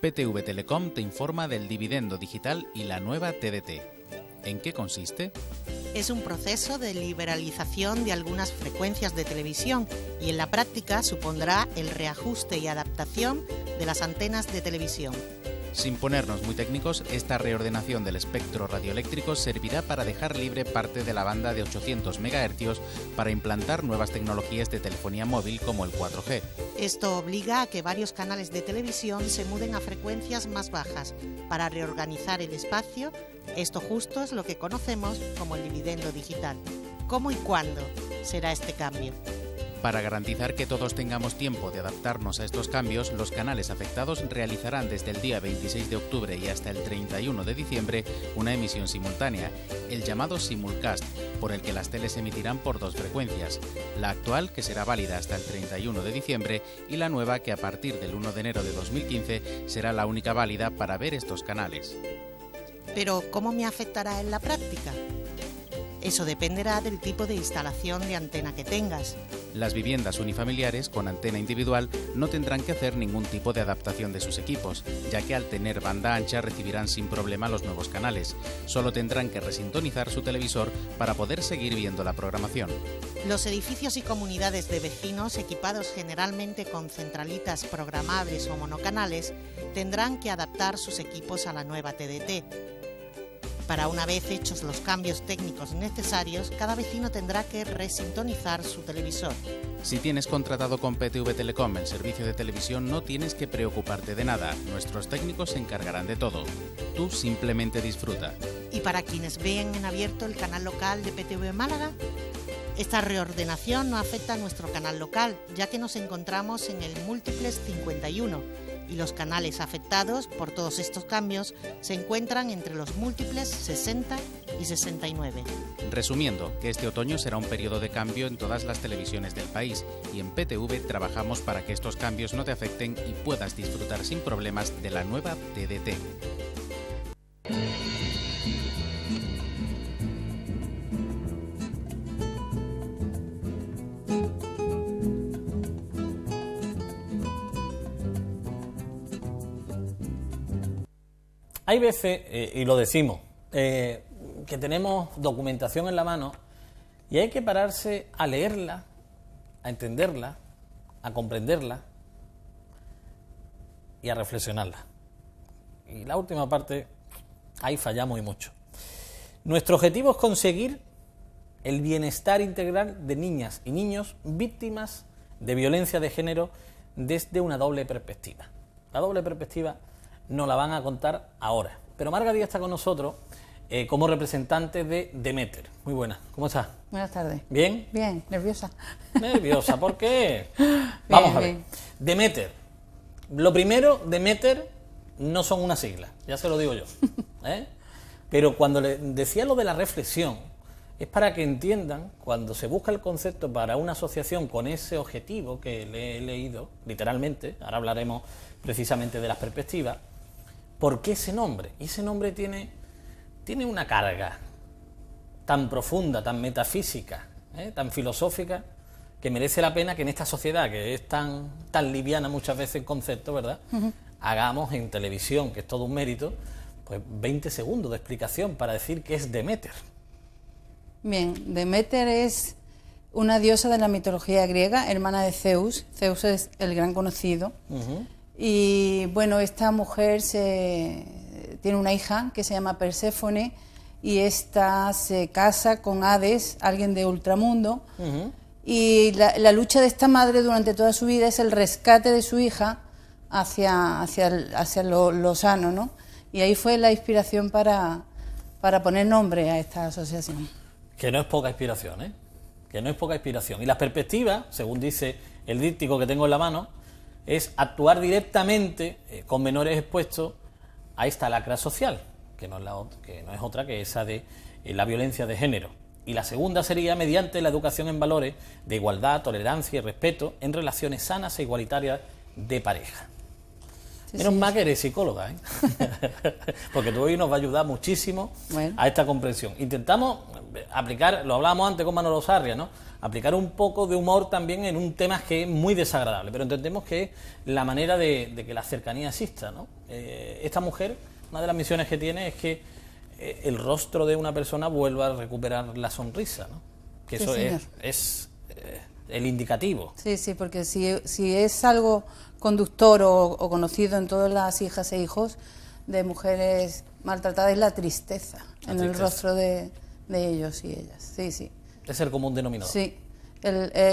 PTV Telecom te informa del dividendo digital y la nueva TDT. ¿En qué consiste? Es un proceso de liberalización de algunas frecuencias de televisión y en la práctica supondrá el reajuste y adaptación de las antenas de televisión. Sin ponernos muy técnicos, esta reordenación del espectro radioeléctrico servirá para dejar libre parte de la banda de 800 MHz para implantar nuevas tecnologías de telefonía móvil como el 4G. Esto obliga a que varios canales de televisión se muden a frecuencias más bajas para reorganizar el espacio. Esto justo es lo que conocemos como el dividendo digital. ¿Cómo y cuándo será este cambio? Para garantizar que todos tengamos tiempo de adaptarnos a estos cambios, los canales afectados realizarán desde el día 26 de octubre y hasta el 31 de diciembre una emisión simultánea, el llamado simulcast, por el que las teles emitirán por dos frecuencias, la actual, que será válida hasta el 31 de diciembre, y la nueva, que a partir del 1 de enero de 2015 será la única válida para ver estos canales. Pero, ¿cómo me afectará en la práctica? Eso dependerá del tipo de instalación de antena que tengas. Las viviendas unifamiliares con antena individual no tendrán que hacer ningún tipo de adaptación de sus equipos, ya que al tener banda ancha recibirán sin problema los nuevos canales. Solo tendrán que resintonizar su televisor para poder seguir viendo la programación. Los edificios y comunidades de vecinos equipados generalmente con centralitas programables o monocanales tendrán que adaptar sus equipos a la nueva TDT. Para una vez hechos los cambios técnicos necesarios, cada vecino tendrá que resintonizar su televisor. Si tienes contratado con PTV Telecom el servicio de televisión, no tienes que preocuparte de nada. Nuestros técnicos se encargarán de todo. Tú simplemente disfruta. Y para quienes ven en abierto el canal local de PTV Málaga, esta reordenación no afecta a nuestro canal local, ya que nos encontramos en el múltiplex 51 y los canales afectados por todos estos cambios se encuentran entre los múltiples 60 y 69. Resumiendo, que este otoño será un periodo de cambio en todas las televisiones del país y en PTV trabajamos para que estos cambios no te afecten y puedas disfrutar sin problemas de la nueva TDT. Hay veces, y lo decimos, que tenemos documentación en la mano y hay que pararse a leerla, a entenderla, a comprenderla y a reflexionarla. Y la última parte, ahí fallamos y mucho. Nuestro objetivo es conseguir el bienestar integral de niñas y niños víctimas de violencia de género desde una doble perspectiva. La doble perspectiva nos la van a contar ahora. Pero Margarita está con nosotros como representante de Demeter. Muy buena, ¿cómo estás? Buenas tardes. ¿Bien? Bien, nerviosa. Nerviosa, ¿por qué? Vamos a ver. Bien. Demeter. Lo primero, Demeter no son una sigla, ya se lo digo yo. Pero cuando le decía lo de la reflexión, es para que entiendan, cuando se busca el concepto para una asociación con ese objetivo que le he leído, literalmente, ahora hablaremos precisamente de las perspectivas, ¿por qué ese nombre? Y ese nombre tiene una carga tan profunda, tan metafísica, tan filosófica, que merece la pena que en esta sociedad, que es tan liviana muchas veces en concepto, ¿verdad?, hagamos en televisión, que es todo un mérito, pues 20 segundos de explicación para decir qué es Demeter. Bien, Demeter es una diosa de la mitología griega, hermana de Zeus. Zeus es el gran conocido. Y bueno, esta mujer tiene una hija que se llama Perséfone, y esta se casa con Hades, alguien de ultramundo, y la lucha de esta madre durante toda su vida es el rescate de su hija hacia lo sano, ¿no? Y ahí fue la inspiración para poner nombre a esta asociación. Que no es poca inspiración, ¿eh? Que no es poca inspiración. Y la perspectiva, según dice el díptico que tengo en la mano, es actuar directamente con menores expuestos a esta lacra social, que no es otra que esa de la violencia de género. Y la segunda sería mediante la educación en valores de igualdad, tolerancia y respeto en relaciones sanas e igualitarias de pareja. Menos mal que eres psicóloga, ¿eh? Porque tú hoy nos va a ayudar muchísimo a esta comprensión. Intentamos aplicar, lo hablábamos antes con Manolo Sarria, ¿no? Aplicar un poco de humor también en un tema que es muy desagradable, pero entendemos que es la manera de que la cercanía exista, ¿no? Esta mujer, una de las misiones que tiene es que el rostro de una persona vuelva a recuperar la sonrisa, ¿no? Que eso es el indicativo. Sí, sí, porque si es algo conductor o conocido en todas las hijas e hijos de mujeres maltratadas, es la tristeza en el rostro de ellos y ellas. Sí, sí. Es el común denominador. Sí.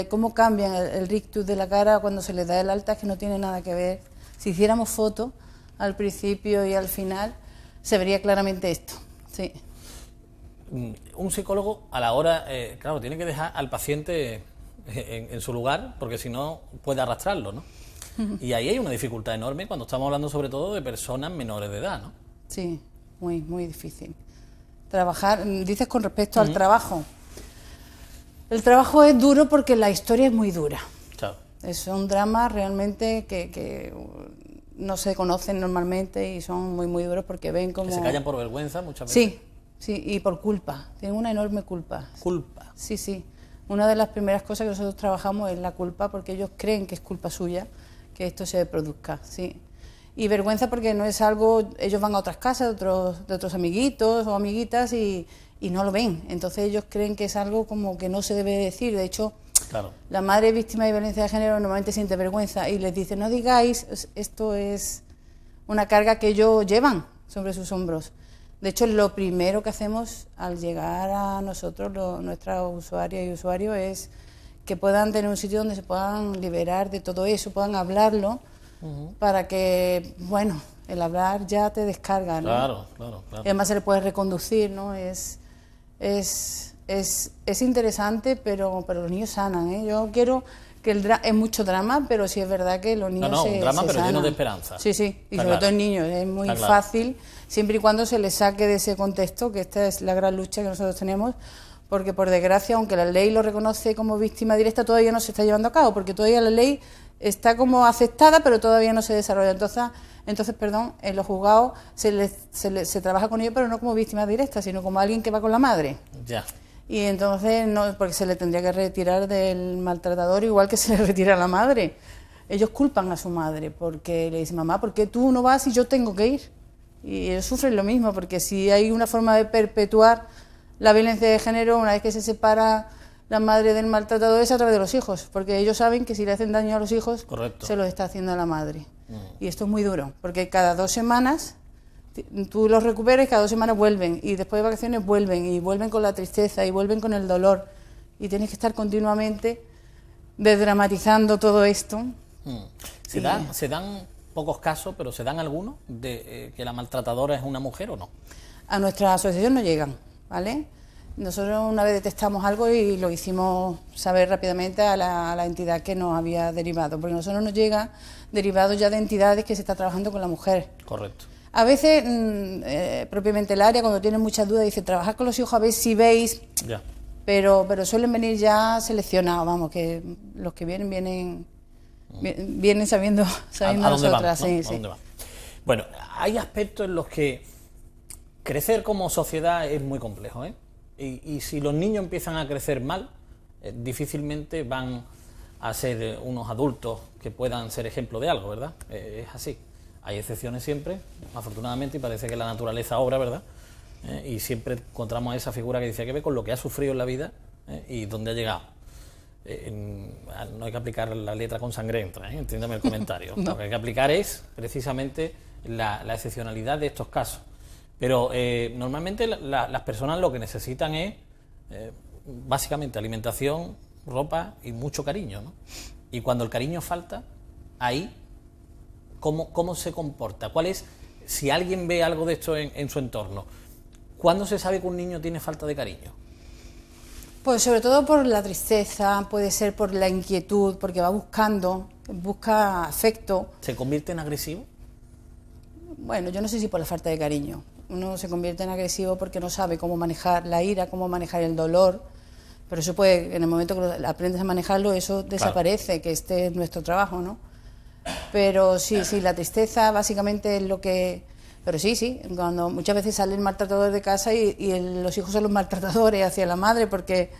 Cómo cambian el rictus de la cara cuando se les da el alta, es que no tiene nada que ver. Si hiciéramos fotos al principio y al final, se vería claramente esto. Sí. Un psicólogo a la hora, claro, tiene que dejar al paciente en su lugar, porque si no puede arrastrarlo, ¿no? Y ahí hay una dificultad enorme cuando estamos hablando sobre todo de personas menores de edad, ¿no? Sí, muy, muy difícil. Trabajar, dices con respecto al trabajo. El trabajo es duro porque la historia es muy dura. Claro. Es un drama realmente que no se conocen normalmente y son muy, muy duros porque ven como... Que se callan por vergüenza muchas veces. Sí, sí, y por culpa. Tienen una enorme culpa. ¿Culpa? Sí, sí. Una de las primeras cosas que nosotros trabajamos es la culpa, porque ellos creen que es culpa suya que esto se produzca, sí. Y vergüenza porque no es algo... Ellos van a otras casas de otros amiguitos o amiguitas y no lo ven. Entonces ellos creen que es algo como que no se debe decir. De hecho, claro, la madre víctima de violencia de género normalmente siente vergüenza y les dice, no digáis, esto es una carga que ellos llevan sobre sus hombros. De hecho, lo primero que hacemos al llegar a nosotros, nuestras usuarias y usuarios, es que puedan tener un sitio donde se puedan liberar de todo eso, puedan hablarlo, para que, bueno, el hablar ya te descarga, ¿no? Claro, claro, claro. Y además se le puede reconducir, ¿no? Es interesante, pero los niños sanan, ¿eh? Yo quiero que es mucho drama, pero sí es verdad que los niños un drama se pero sanan. lleno de esperanza. Sí, sí, y está sobre claro, todo en niños, es muy fácil, siempre y cuando se les saque de ese contexto, que esta es la gran lucha que nosotros tenemos, porque por desgracia, aunque la ley lo reconoce como víctima directa, todavía no se está llevando a cabo, porque todavía la ley está como aceptada, pero todavía no se desarrolla. Entonces, en los juzgados se trabaja con ellos, pero no como víctima directa, sino como alguien que va con la madre. Ya. Y entonces, no, porque se le tendría que retirar del maltratador igual que se le retira a la madre. Ellos culpan a su madre, porque le dicen, mamá, ¿por qué tú no vas y yo tengo que ir? Y ellos sufren lo mismo, porque si hay una forma de perpetuar la violencia de género, una vez que se separa la madre del maltratador, es a través de los hijos, porque ellos saben que si le hacen daño a los hijos, correcto, se los está haciendo a la madre. Y esto es muy duro, porque cada 2 semanas tú los recuperas, cada 2 semanas vuelven, y después de vacaciones vuelven, y vuelven con la tristeza, y vuelven con el dolor, y tienes que estar continuamente desdramatizando todo esto. ¿Se dan pocos casos, pero se dan algunos de que la maltratadora es una mujer o no? A nuestra asociación no llegan, ¿vale? Nosotros una vez detectamos algo y lo hicimos saber rápidamente a la entidad que nos había derivado, porque a nosotros nos llega derivado ya de entidades que se está trabajando con la mujer. Correcto. A veces, propiamente el área, cuando tiene muchas dudas, dice, trabajad con los hijos a ver si veis, ya. Pero suelen venir ya seleccionados, vamos, que los que vienen sabiendo ¿A dónde nosotras. van, ¿no? Sí, ¿A dónde van? Bueno, hay aspectos en los que crecer como sociedad es muy complejo, ¿eh? Y si los niños empiezan a crecer mal, difícilmente van a ser unos adultos que puedan ser ejemplo de algo, ¿verdad? Es así. Hay excepciones siempre, afortunadamente, y parece que la naturaleza obra, ¿verdad? Y siempre encontramos a esa figura que dice que ve con lo que ha sufrido en la vida y dónde ha llegado. no hay que aplicar la letra con sangre entra, entiéndame el comentario. No. Lo que hay que aplicar es precisamente la excepcionalidad de estos casos. Pero normalmente las personas lo que necesitan es básicamente alimentación, ropa y mucho cariño, ¿no? Y cuando el cariño falta, ahí, ¿cómo se comporta? ¿Cuál es, si alguien ve algo de esto en su entorno, cuándo se sabe que un niño tiene falta de cariño? Pues sobre todo por la tristeza, puede ser por la inquietud, porque busca afecto. ¿Se convierte en agresivo? Bueno, yo no sé si por la falta de cariño. Uno se convierte en agresivo porque no sabe cómo manejar la ira, cómo manejar el dolor, pero eso puede, en el momento que aprendes a manejarlo, eso desaparece, claro. Que este es nuestro trabajo, ¿no? Pero sí, la tristeza básicamente es lo que... Pero sí, cuando muchas veces sale el maltratador de casa y los hijos son los maltratadores hacia la madre, porque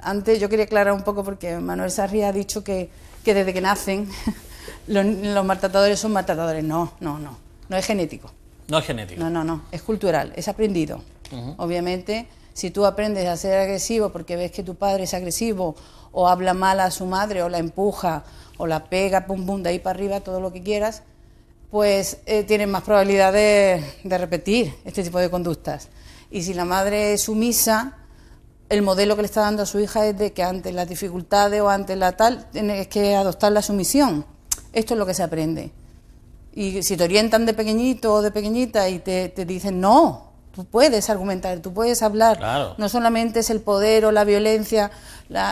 antes yo quería aclarar un poco, porque Manuel Sarri ha dicho que desde que nacen los maltratadores son maltratadores. No es genético. No es genético. No, es cultural, es aprendido. Obviamente, si tú aprendes a ser agresivo porque ves que tu padre es agresivo, o habla mal a su madre, o la empuja, o la pega, pum, de ahí para arriba, todo lo que quieras, pues tienes más probabilidad de repetir este tipo de conductas. Y si la madre es sumisa, el modelo que le está dando a su hija es de que ante las dificultades o ante la tal, tienes que adoptar la sumisión. Esto es lo que se aprende. Y si te orientan de pequeñito o de pequeñita y te dicen, no, tú puedes argumentar, tú puedes hablar, claro. No solamente es el poder o la violencia.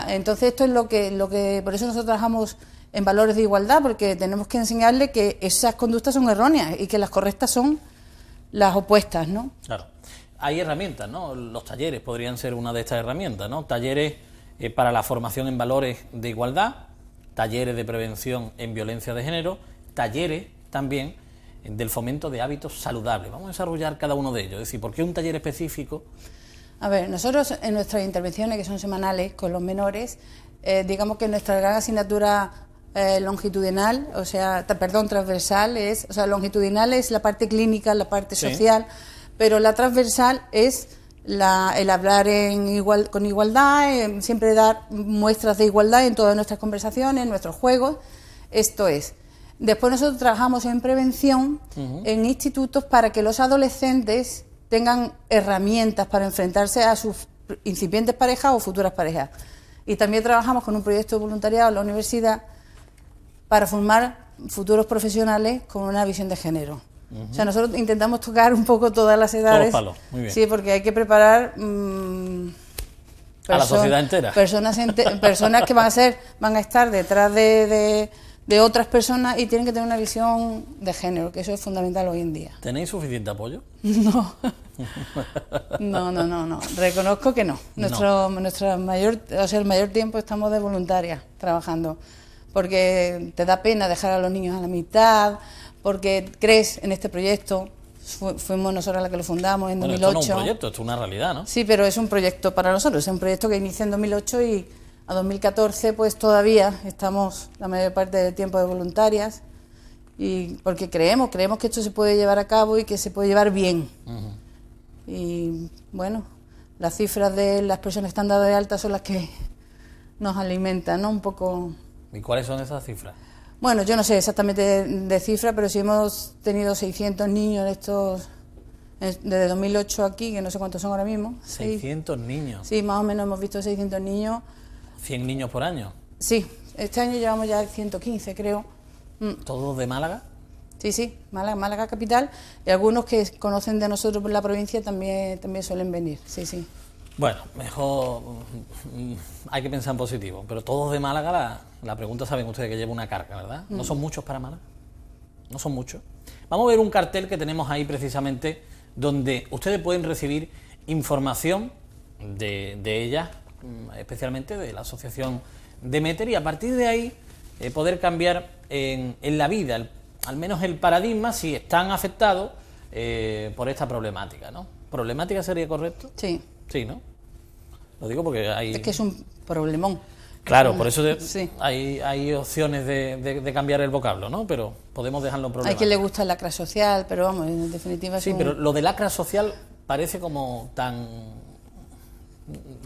Entonces esto es lo que por eso nosotros trabajamos en valores de igualdad, porque tenemos que enseñarle que esas conductas son erróneas y que las correctas son las opuestas, ¿no? Claro. Hay herramientas, ¿no? Los talleres podrían ser una de estas herramientas, ¿no? Talleres para la formación en valores de igualdad, talleres de prevención en violencia de género, talleres también del fomento de hábitos saludables. Vamos a desarrollar cada uno de ellos. Es decir, ¿por qué un taller específico? A ver, nosotros en nuestras intervenciones, que son semanales con los menores, digamos que nuestra gran asignatura longitudinal, transversal es, longitudinal es la parte clínica, la parte social, pero la transversal es el hablar con igualdad, siempre dar muestras de igualdad en todas nuestras conversaciones, en nuestros juegos. Esto es. Después nosotros trabajamos en prevención en institutos para que los adolescentes tengan herramientas para enfrentarse a sus incipientes parejas o futuras parejas. Y también trabajamos con un proyecto de voluntariado en la universidad para formar futuros profesionales con una visión de género. O sea, nosotros intentamos tocar un poco todas las edades. Todos los palos, muy bien. Sí, porque hay que preparar a la sociedad entera. Personas que van a estar detrás de otras personas y tienen que tener una visión de género, que eso es fundamental hoy en día. ¿Tenéis suficiente apoyo? No. Reconozco que no. El mayor tiempo estamos de voluntarias trabajando, porque te da pena dejar a los niños a la mitad, porque crees en este proyecto. Fuimos nosotros las que lo fundamos en 2008. Esto no es un proyecto, esto es una realidad, ¿no? Sí, pero es un proyecto para nosotros, es un proyecto que inicia en 2008 y a 2014 pues todavía estamos la mayor parte del tiempo de voluntarias, y porque creemos que esto se puede llevar a cabo y que se puede llevar bien. Y bueno, las cifras de las personas que están dadas de alta son las que nos alimentan, ¿no? Un poco. ¿Y cuáles son esas cifras? Bueno, yo no sé exactamente de cifra, pero sí hemos tenido 600 niños desde 2008 aquí, que no sé cuántos son ahora mismo. 600 niños. Sí, más o menos hemos visto 600 niños. 100 niños por año. Sí, este año llevamos ya 115, creo. ¿Todos de Málaga? Sí, Málaga capital, y algunos que conocen de nosotros por la provincia también suelen venir, sí. Bueno, mejor hay que pensar en positivo, pero todos de Málaga, la pregunta saben ustedes que lleva una carga, ¿verdad? ¿No son muchos para Málaga? ¿No son muchos? Vamos a ver un cartel que tenemos ahí precisamente, donde ustedes pueden recibir información de ellas, especialmente de la asociación Demeter, y a partir de ahí poder cambiar en la vida, al menos el paradigma, si están afectados por esta problemática, ¿no? ¿Problemática sería correcto? Sí. Sí, ¿no? Lo digo porque hay... Es que es un problemón. Claro, por eso sí. hay opciones de cambiar el vocablo, ¿no? Pero podemos dejarlo en problemática. Hay quien le gusta el lacra social, pero vamos, en definitiva... Sí, pero lo del lacra social parece como tan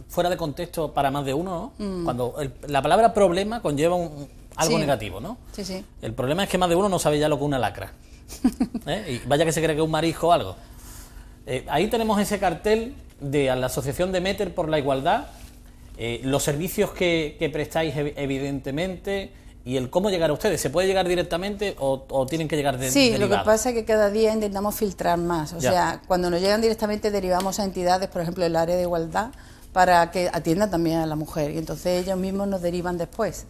fuera de contexto para más de uno, ¿no? Cuando la palabra problema conlleva algo Sí. negativo, ¿no? Sí, sí. El problema es que más de uno no sabe ya lo que es una lacra. Y vaya que se cree que es un marisco o algo. Ahí tenemos ese cartel de la Asociación Demeter por la Igualdad, los servicios que prestáis evidentemente y el cómo llegar a ustedes. ¿Se puede llegar directamente o tienen que llegar Sí, derivado? lo que pasa es que cada día intentamos filtrar más. O Ya. sea, cuando nos llegan directamente derivamos a entidades, por ejemplo, el área de igualdad, para que atiendan también a la mujer. Y entonces ellos mismos nos derivan después.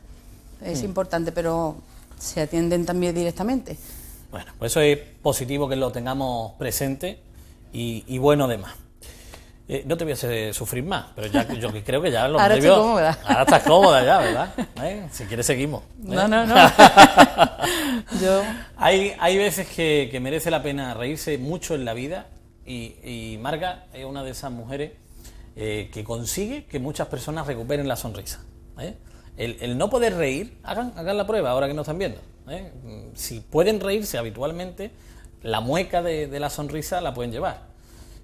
Es importante, pero se atienden también directamente. Bueno, pues eso es positivo que lo tengamos presente y bueno además. No te voy a hacer sufrir más, pero ya yo creo que ya los Ahora nervios... estoy cómoda. Ahora estás cómoda ya, ¿verdad? Si quieres seguimos. No. Yo... Hay veces que merece la pena reírse mucho en la vida y Marga es una de esas mujeres que consigue que muchas personas recuperen la sonrisa. El no poder reír, hagan la prueba ahora que nos están viendo. Si pueden reírse habitualmente, la mueca de la sonrisa la pueden llevar.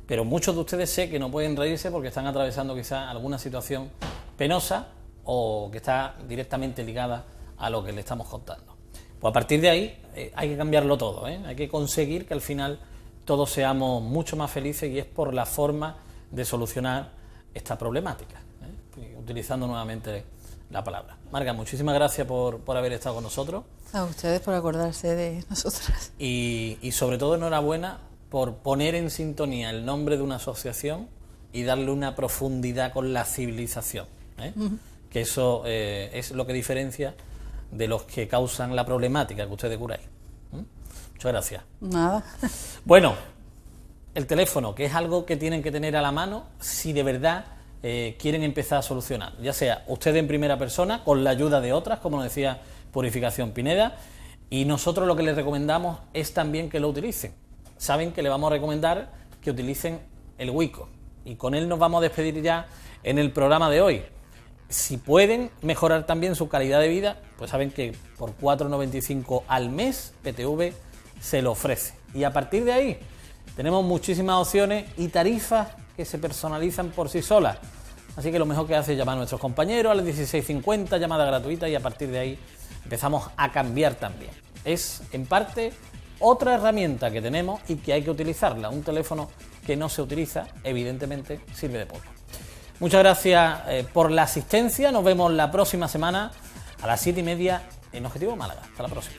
Pero muchos de ustedes sé que no pueden reírse porque están atravesando quizás alguna situación penosa o que está directamente ligada a lo que le estamos contando. Pues a partir de ahí hay que cambiarlo todo, hay que conseguir que al final todos seamos mucho más felices y es por la forma de solucionar esta problemática, utilizando nuevamente la palabra. Marga, muchísimas gracias por haber estado con nosotros. A ustedes por acordarse de nosotras. Y sobre todo enhorabuena por poner en sintonía el nombre de una asociación y darle una profundidad con la civilización, que eso es lo que diferencia de los que causan la problemática que ustedes curáis. Muchas gracias. Nada. Bueno, el teléfono, que es algo que tienen que tener a la mano si de verdad quieren empezar a solucionar, ya sea ustedes en primera persona, con la ayuda de otras, como nos decía Purificación Pineda, y nosotros lo que les recomendamos es también que lo utilicen. Saben que le vamos a recomendar que utilicen el Wico, y con él nos vamos a despedir ya en el programa de hoy. Si pueden mejorar también su calidad de vida, pues saben que por 4,95 al mes PTV se lo ofrece. Y a partir de ahí tenemos muchísimas opciones y tarifas que se personalizan por sí solas. Así que lo mejor que hace es llamar a nuestros compañeros a las 16:50, llamada gratuita, y a partir de ahí empezamos a cambiar también. Es, en parte, otra herramienta que tenemos y que hay que utilizarla. Un teléfono que no se utiliza, evidentemente, sirve de poco. Muchas gracias por la asistencia. Nos vemos la próxima semana a las 7:30 en Objetivo Málaga. Hasta la próxima.